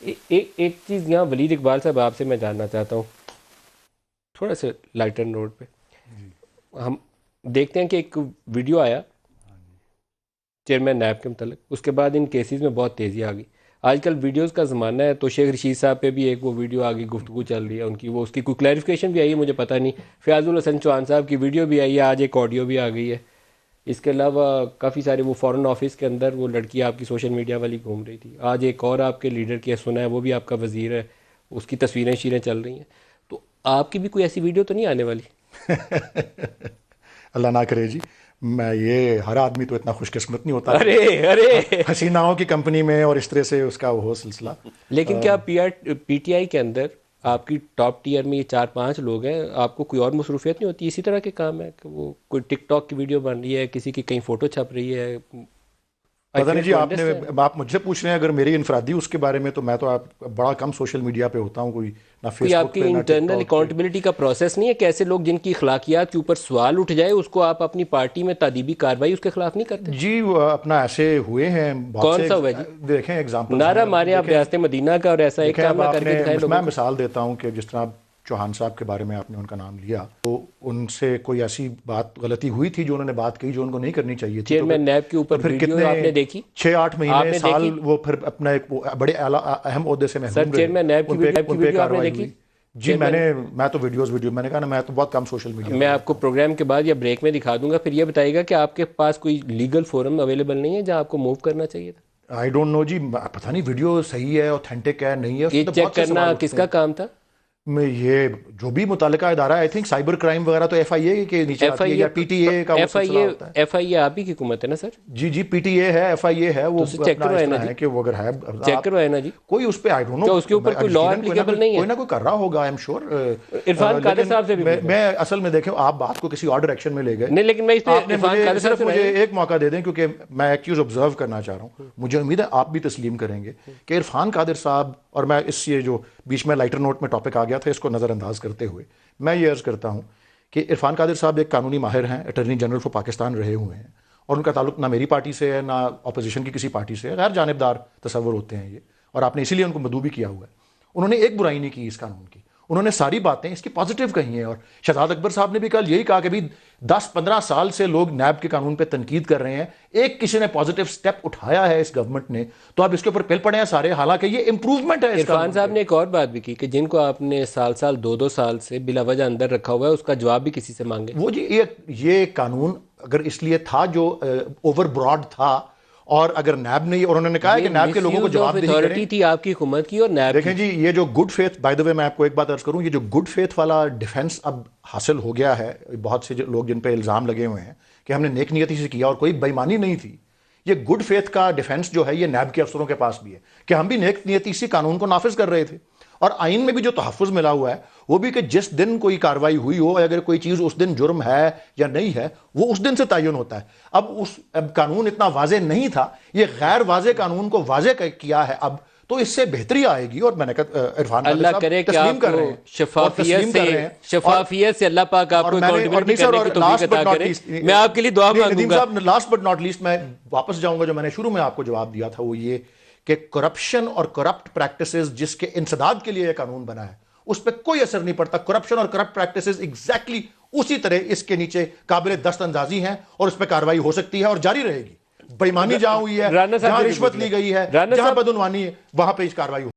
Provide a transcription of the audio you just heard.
ایک چیز یہاں ولید اقبال صاحب آپ سے میں جاننا چاہتا ہوں تھوڑا سا لائٹر نوٹ پہ. ہم دیکھتے ہیں کہ ایک ویڈیو آیا چیئرمین نیب کے متعلق, اس کے بعد ان کیسز میں بہت تیزی آ گئی. آج کل ویڈیوز کا زمانہ ہے, تو شیخ رشید صاحب پہ بھی ایک وہ ویڈیو آ گئی, گفتگو چل رہی ہے ان کی, وہ اس کی کوئی کلیریفیکیشن بھی آئی ہے مجھے پتہ نہیں. فیاض الحسن چوہان صاحب کی ویڈیو بھی آئی ہے, آج ایک آڈیو بھی آ گئی ہے. اس کے علاوہ کافی سارے وہ فارن آفس کے اندر وہ لڑکی آپ کی سوشل میڈیا والی گھوم رہی تھی. آج ایک اور آپ کے لیڈر کی سنا ہے, وہ بھی آپ کا وزیر ہے, اس کی تصویریں شیریں چل رہی ہیں. تو آپ کی بھی کوئی ایسی ویڈیو تو نہیں آنے والی؟ اللہ نہ کرے جی. میں یہ ہر آدمی تو اتنا خوش قسمت نہیں ہوتا ارے حسیناؤں کی کمپنی میں اور اس طرح سے اس کا وہ سلسلہ. لیکن کیا پی ٹی آئی کے اندر آپ کی ٹاپ ٹیئر میں یہ 4-5 لوگ ہیں, آپ کو کوئی اور مصروفیت نہیں ہوتی اسی طرح کے کام ہے کہ وہ کوئی ٹک ٹاک کی ویڈیو بن رہی ہے, کسی کی کہیں فوٹو چھپ رہی ہے؟ پتہ نہیں جی, آپ مجھ سے پوچھ رہے ہیں اگر میری انفرادی اس کے بارے میں, تو میں تو آپ بڑا کم سوشل میڈیا پہ ہوتا ہوں, کوئی نہ فیس کوئی آپ بک کی پہ نہ ٹک انٹرنل ٹاک پہ. اکاؤنٹیبلٹی کا پروسیس نہیں ہے کہ ایسے لوگ جن کی اخلاقیات کے اوپر سوال اٹھ جائے اس کو آپ اپنی پارٹی میں تادیبی کارروائی اس کے خلاف نہیں کرتے؟ جی وہ اپنا ایسے ہوئے ہیں بہت کون سے, سا ہوا ہے جی؟ دیکھیں ایگزامپل نعرہ مارے آپ ریاست مدینہ کا, اور ایسا ایک دیکھیں کام اب نہ آپ کر کے نے, دکھائیں لوگوں میں کو. مثال دیتا ہوں کہ جس طرح چوہان صاحب کے بارے میں آپ نے ان کا نام لیا, تو ان سے کوئی ایسی بات غلطی ہوئی تھی جو انہوں نے بات کہی جو ان کو نہیں کرنی چاہیے تھی. چیئرمین نیب کے اوپر تو پھر ویڈیو کتنے آپ نے دیکھی, 6-8 مہینے آپ نے سال دیکھی وہ پھر اپنا ایک بڑے اہم عہدے سے سر محروم رہے, چیئرمین نیب کی ان پہ ویڈیو آپ نے کارروائی دیکھی؟ ہوئی. جی میں تو ویڈیو میں نے کہا نا, میں تو بہت کم سوشل میڈیا میں آپ کو پروگرام کے بعد یا بریک میں دکھا دوں گا, پھر یہ بتائیے گا کہ آپ کے پاس کوئی لیگل فورم اویلیبل نہیں ہے جہاں آپ کو موو کرنا چاہیے تھا. آئی ڈونٹ نو جی, پتہ نہیں ویڈیو صحیح ہے, اوتھینٹک ہے, نہیں ہے, اس یہ میں چیک بہت سے کرنا سوال کس اٹھتے کا ہیں. کام تھا؟ میں یہ جو بھی متعلقہ ادارہ آئی تھنک سائبر کرائم وغیرہ تو ایف آئی اے کے نیچے ایف آتی ہے, آئی یا پی ٹی اے کا وہ سلسلہ ہوتا ہے. ایف آئی اے آپ ہی کی حکومت ہے نا سر؟ جی پی ٹی اے ہے, ایف آئی اے ہے, وہ تو اسے چیک اپنا اس کروائے نا طرح جی, ہے کہ وہ اگر ہے چیک کروائے نا جی. کوئی اس پہ آئی ڈونٹ کیا اس کے نو, اوپر کوئی لا اپلیکیبل نہیں ہے؟ کوئی نہ کوئی کر رہا ہوگا, آئی ایم شیور. عرفان قادر صاحب سے بھی میں اصل میں دیکھیں آپ بات کو کسی اور ڈائریکشن میں لے گئے نہیں, لیکن میں اس پہ آپ نے عرفان مجھے قادر صاحب صرف سے مجھے ایک موقع دے دیں, کیونکہ میں ایک چیز آبزرو کرنا چاہ رہا ہوں. مجھے امید ہے آپ بھی تسلیم کریں گے کہ عرفان قادر صاحب, اور میں اس یہ جو بیچ میں لائٹر نوٹ میں ٹاپک آ گیا تھا اس کو نظر انداز کرتے ہوئے میں یہ عرض کرتا ہوں کہ عرفان قادر صاحب ایک قانونی ماہر ہیں, اٹارنی جنرل فار پاکستان رہے ہوئے ہیں, اور ان کا تعلق نہ میری پارٹی سے ہے نہ اپوزیشن کی کسی پارٹی سے ہے, غیر جانبدار تصور ہوتے ہیں یہ, اور آپ نے اسی لیے ان کو مدعو بھی کیا ہوا ہے. انہوں نے ایک برائی نہیں کی اس قانون کی, انہوں نے ساری باتیں اس کی پازیٹیو کہی ہیں. اور شہزاد اکبر صاحب نے بھی کل یہی کہا کہ بھی 10-15 سال سے لوگ نیب کے قانون پہ تنقید کر رہے ہیں, ایک کسی نے پازیٹیو سٹیپ اٹھایا ہے اس گورنمنٹ نے, تو اب اس کے اوپر پل پڑے ہیں سارے, حالانکہ یہ امپروومنٹ ہے. عرفان صاحب نے ایک اور بات بھی کی کہ جن کو آپ نے سال 2 سال سے بلا وجہ اندر رکھا ہوا ہے اس کا جواب بھی کسی سے مانگے. وہ جی یہ قانون اگر اس لیے تھا جو اوور براڈ تھا, اور اگر نیب نے, اور انہوں نے کہا ہے کہ نیب کے لوگوں کو جواب دہی کریں. اتھارٹی تھی آپ کی حکومت کی اور نیب دیکھیں جی, یہ جو گڈ فیتھ, بائی دا وے میں آپ کو ایک بات عرض کروں, یہ جو گڈ فیتھ والا ڈیفنس اب حاصل ہو گیا ہے, بہت سے لوگ جن پہ الزام لگے ہوئے ہیں کہ ہم نے نیک نیتی سے کیا اور کوئی بےایمانی نہیں تھی, یہ گڈ فیتھ کا ڈیفنس جو ہے یہ نیب کے افسروں کے پاس بھی ہے کہ ہم بھی نیک نیتی سے قانون کو نافذ کر رہے تھے. اور آئین میں بھی جو تحفظ ملا ہوا ہے وہ بھی کہ جس دن کوئی کارروائی ہوئی ہو, اگر کوئی چیز اس دن جرم ہے یا نہیں ہے, وہ اس دن سے تعین ہوتا ہے. اب قانون اتنا واضح نہیں تھا, یہ غیر واضح قانون کو واضح کیا ہے اب, تو اس سے بہتری آئے گی. اور میں نے کہا عرفان قادر اللہ کرے کہ آپ کو شفافیت سے اللہ پاک آپ کو اکاؤنٹیبلٹی کرنے کی توفیق عطا کرے. میں آپ کے لیے دعا مانگوں گا. لاسٹ بٹ ناٹ لیسٹ میں واپس جاؤں گا جو میں نے شروع میں آپ کو جواب دیا تھا, وہ یہ کہ کرپشن اور کرپٹ پریکٹسز جس کے انسداد کے لیے یہ قانون بنا ہے اس پہ کوئی اثر نہیں پڑتا. کرپشن اور کرپٹ پریکٹسز ایگزیکٹلی اسی طرح اس کے نیچے قابل دست اندازی ہیں, اور اس پہ کارروائی ہو سکتی ہے اور جاری رہے گی. بےایمانی جہاں ہوئی ہے, جہاں رشوت لی گئی ہے, جہاں بدعنوانی ہے, وہاں پہ اس کارروائی